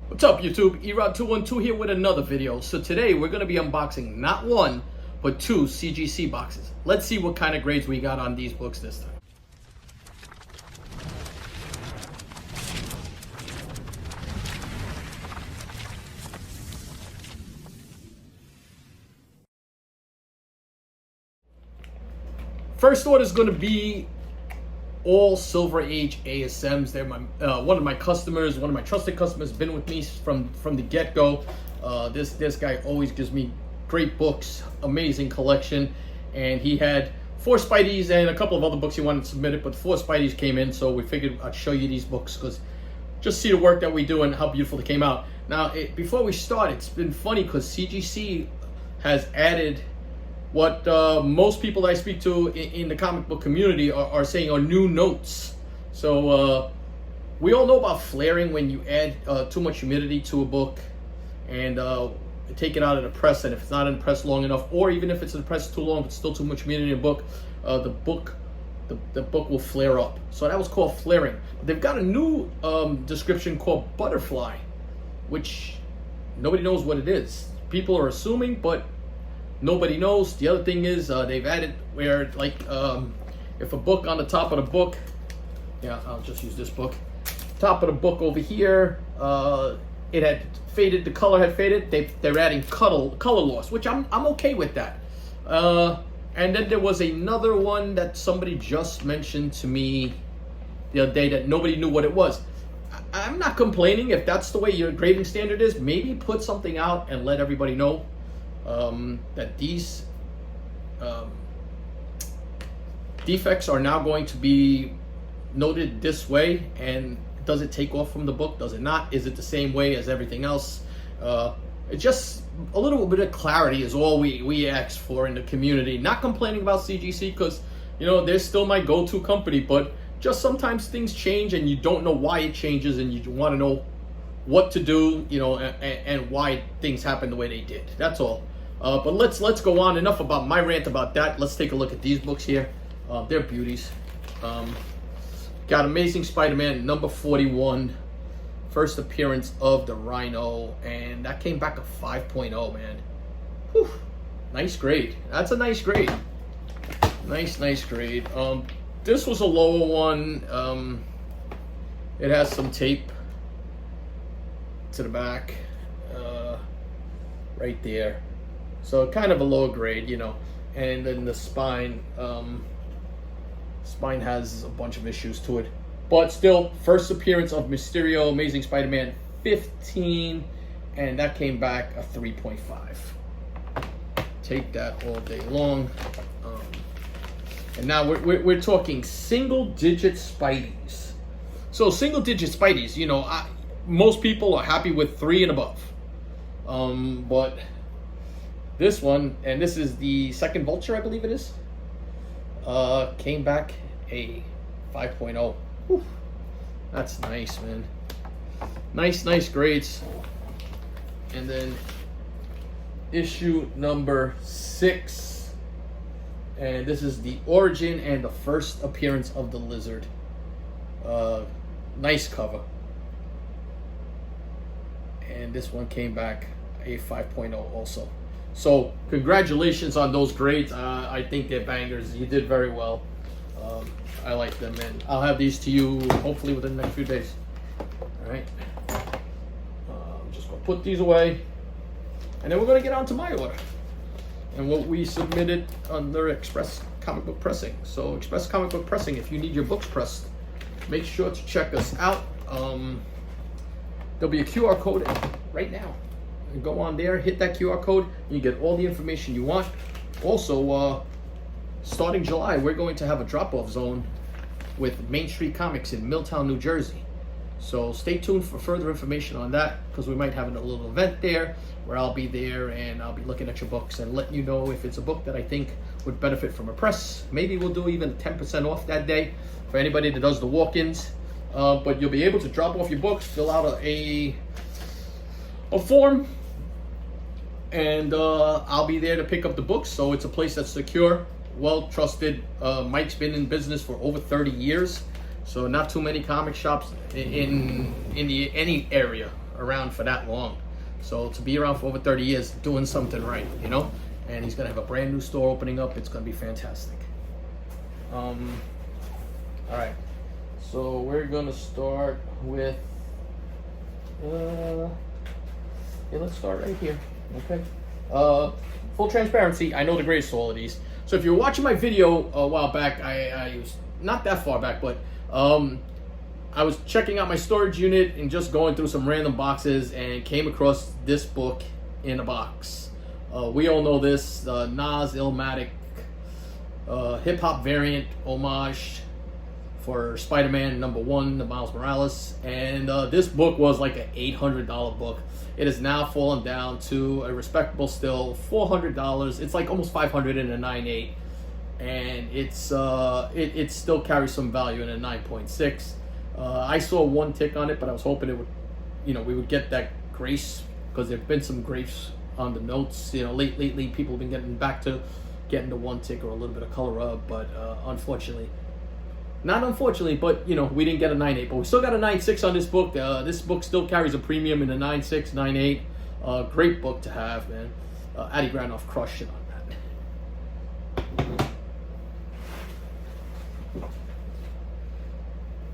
What's up YouTube? Erod212 here with another video. So today we're going to be unboxing not one, but two CGC boxes. Let's see what kind of grades we got on these books this time. First order is going to be all Silver Age ASMs. They're my one of my customers, one of my trusted customers, been with me from the get-go. This guy always gives me great books, amazing collection, and he had 4 Spideys and a couple of other books he wanted submitted, but 4 Spideys came in, so we figured I'd show you these books because just see the work that we do and how beautiful they came out. Now, before we start, it's been funny because CGC has added what most people that I speak to in the comic book community are saying are new notes. So we all know about flaring when you add too much humidity to a book and take it out of the press, and if it's not in the press long enough, or even if it's in the press too long, but still too much humidity in the book, the book will flare up. So that was called flaring. But they've got a new description called butterfly, which nobody knows what it is. People are assuming, but nobody knows. The other thing is they've added where, like, if a book on the top of the book, yeah, I'll just use this book, top of the book over here, it had faded, the color had faded, they're adding color loss, which I'm okay with that. And then there was another one that somebody just mentioned to me the other day that nobody knew what it was. I'm not complaining. If that's the way your grading standard is, maybe put something out and let everybody know that these defects are now going to be noted this way. And does it take off from the book? Does it not? Is it the same way as everything else? It's just a little bit of clarity is all we ask for in the community. Not complaining about CGC because, you know, they're still my go-to company, but just sometimes things change and you don't know why it changes, and you want to know what to do, you know, and why things happen the way they did. That's all. But let's go on. Enough about my rant about that. Let's take a look at these books here. They're beauties. Got Amazing Spider-Man number 41, first appearance of the Rhino, and that came back a 5.0, man. Whew. Nice grade. That's a nice grade. Nice grade. This was a lower one. It has some tape to the back, right there. So kind of a lower grade, you know. And then the spine, spine has a bunch of issues to it. But still, first appearance of Mysterio, Amazing Spider-Man 15, and that came back a 3.5. Take that all day long. And now we're talking single-digit Spideys. So single-digit Spideys, you know, most people are happy with 3 and above. But this one, and this is the second Vulture, I believe it is, came back a 5.0. Whew. That's nice, man. Nice grades. And then issue number 6, and this is the origin and the first appearance of the Lizard. Nice cover. And this one came back a 5.0 also. So congratulations on those grades. I think they're bangers. You did very well. I like them, and I'll have these to you hopefully within the next few days. All right. I'm just gonna put these away, and then we're gonna get on to my order and what we submitted under Express Comic Book Pressing. So Express Comic Book Pressing, if you need your books pressed, make sure to check us out. There'll be a QR code right now. You go on there, hit that QR code, and you get all the information you want. Also, starting July, we're going to have a drop-off zone with Main Street Comics in Milltown, New Jersey. So stay tuned for further information on that, because we might have a little event there where I'll be there and I'll be looking at your books and letting you know if it's a book that I think would benefit from a press. Maybe we'll do even 10% off that day for anybody that does the walk-ins. But you'll be able to drop off your books, fill out a form, and I'll be there to pick up the books. So it's a place that's secure, well trusted. Mike's been in business for over 30 years, so not too many comic shops in any area around for that long. So to be around for over 30 years, doing something right, you know? And he's gonna have a brand new store opening up. It's gonna be fantastic. All right, so we're gonna start with, yeah, let's start right here, okay? Full transparency, I know the grades to all of these. So if you're watching my video a while back, I was not that far back, but I was checking out my storage unit and just going through some random boxes and came across this book in a box. We all know this, Nas Illmatic hip-hop variant homage for Spider-Man #1, the Miles Morales. And this book was like an $800 book. It has now fallen down to a respectable still $400. It's like almost $500 in a 9.8, and it still carries some value in a 9.6. I saw one tick on it, but I was hoping it would, you know, we would get that grace, because there've been some grace on the notes. You know, lately people have been getting back to getting the one tick or a little bit of color up, but not unfortunately, but you know, we didn't get a 9.8, but we still got a 9.6 on this book. This book still carries a premium in a 9.6, 9.8. Great book to have, man. Addy Granoff crushed it on that.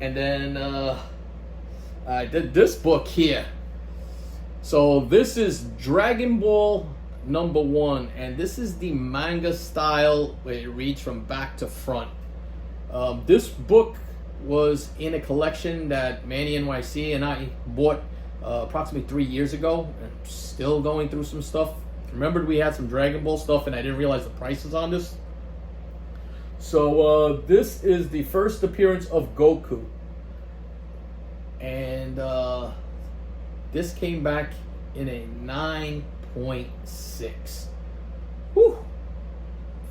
And then I did this book here. So this is Dragon Ball #1, and this is the manga style where it reads from back to front. This book was in a collection that Manny NYC and I bought approximately 3 years ago. I'm still going through some stuff. Remembered we had some Dragon Ball stuff, and I didn't realize the prices on this. So this is the first appearance of Goku, and this came back in a 9.6. Whew.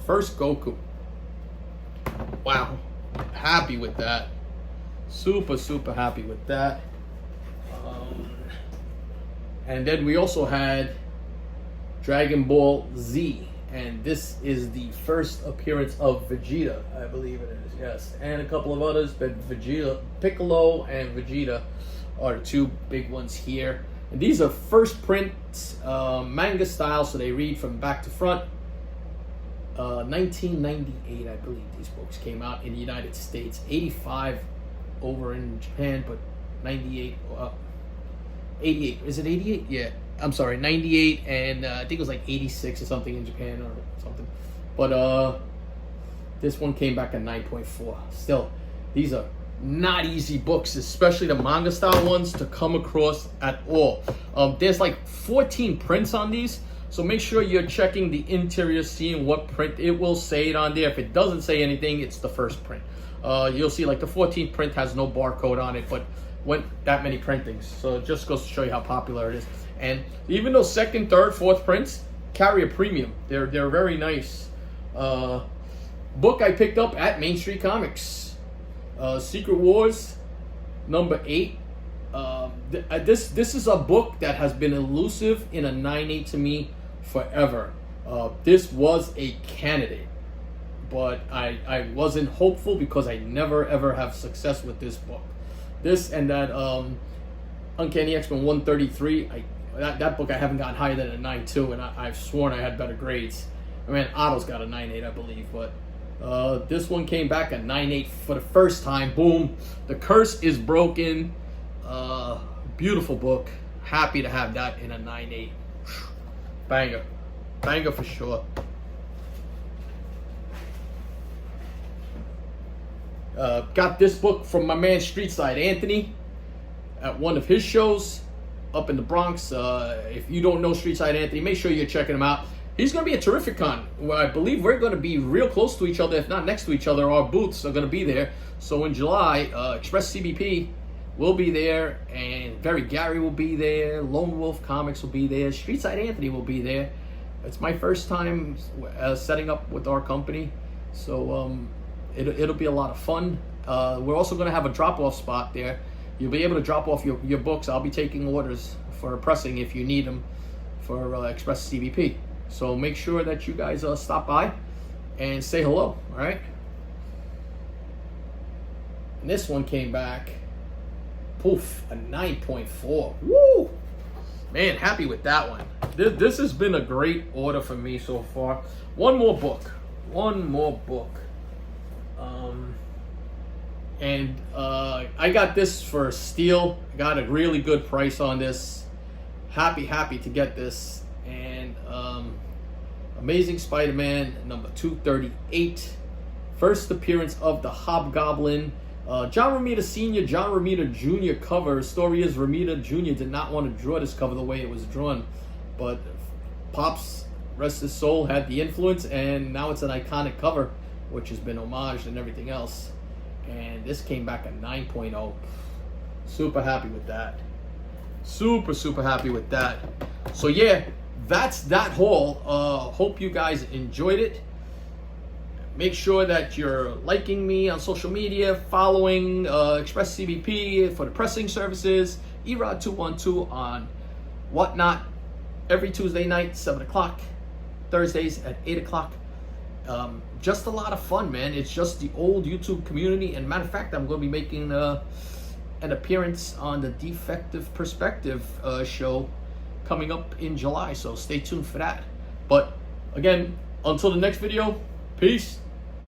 First Goku. Wow. Happy with that. Super happy with that. And then we also had Dragon Ball Z, and this is the first appearance of Vegeta, I believe it is, yes, and a couple of others, but Vegeta, Piccolo and Vegeta are the two big ones here. And these are first print manga style, so they read from back to front. 1998, I believe these books came out in the United States. 85 over in Japan, but 98, 88. Is it 88? Yeah, I'm sorry, 98, and I think it was like 86 or something in Japan or something. But this one came back at 9.4. Still, these are not easy books, especially the manga style ones, to come across at all. There's like 14 prints on these. So make sure you're checking the interior, seeing what print it will say it on there. If it doesn't say anything, it's the first print. You'll see like the 14th print has no barcode on it, but went that many printings. So it just goes to show you how popular it is. And even though second, third, fourth prints carry a premium, they're very nice. Book I picked up at Main Street Comics, Secret Wars #8. This is a book that has been elusive in a 9.8 to me forever. This was a candidate, but I wasn't hopeful because I never ever have success with this book. This and that Uncanny X-Men 133, that book I haven't gotten higher than a 9.2, and I've sworn I had better grades. I mean, Otto's got a 9.8, I believe, but this one came back at 9.8 for the first time. Boom, the curse is broken. Beautiful book. Happy to have that in a 9.8. Banger for sure. Got this book from my man Streetside Anthony at one of his shows up in the Bronx. If you don't know Streetside Anthony, make sure you're checking him out. He's going to be at Terrificon, where I believe we're going to be real close to each other, if not next to each other. Our booths are going to be there. So in July, Express CBP will be there, and Very Gary will be there, Lone Wolf Comics will be there, Streetside Anthony will be there. It's my first time setting up with our company, so it'll be a lot of fun. We're also going to have a drop-off spot there. You'll be able to drop off your books. I'll be taking orders for pressing if you need them for Express CBP. So make sure that you guys stop by and say hello, all right? And this one came back, poof, a 9.4. Woo! man, happy with that one. This has been a great order for me so far. One more book. I got this for a steal. Got a really good price on this. Happy to get this. And Amazing Spider-Man number 238. First appearance of the Hobgoblin. John Romita Sr., John Romita Jr. cover. Story is Romita Jr. did not want to draw this cover the way it was drawn, but Pops, rest his soul, had the influence, and now it's an iconic cover, which has been homaged and everything else. And this came back a 9.0. Super happy with that. Super happy with that. So yeah, that's that haul. Hope you guys enjoyed it. Make sure that you're liking me on social media, following Express CBP for the pressing services, Erod212 on Whatnot every Tuesday night, 7 o'clock, Thursdays at 8 o'clock. Just a lot of fun, man. It's just the old YouTube community. And matter of fact, I'm going to be making an appearance on the Defective Perspective show coming up in July. So stay tuned for that. But again, until the next video, peace.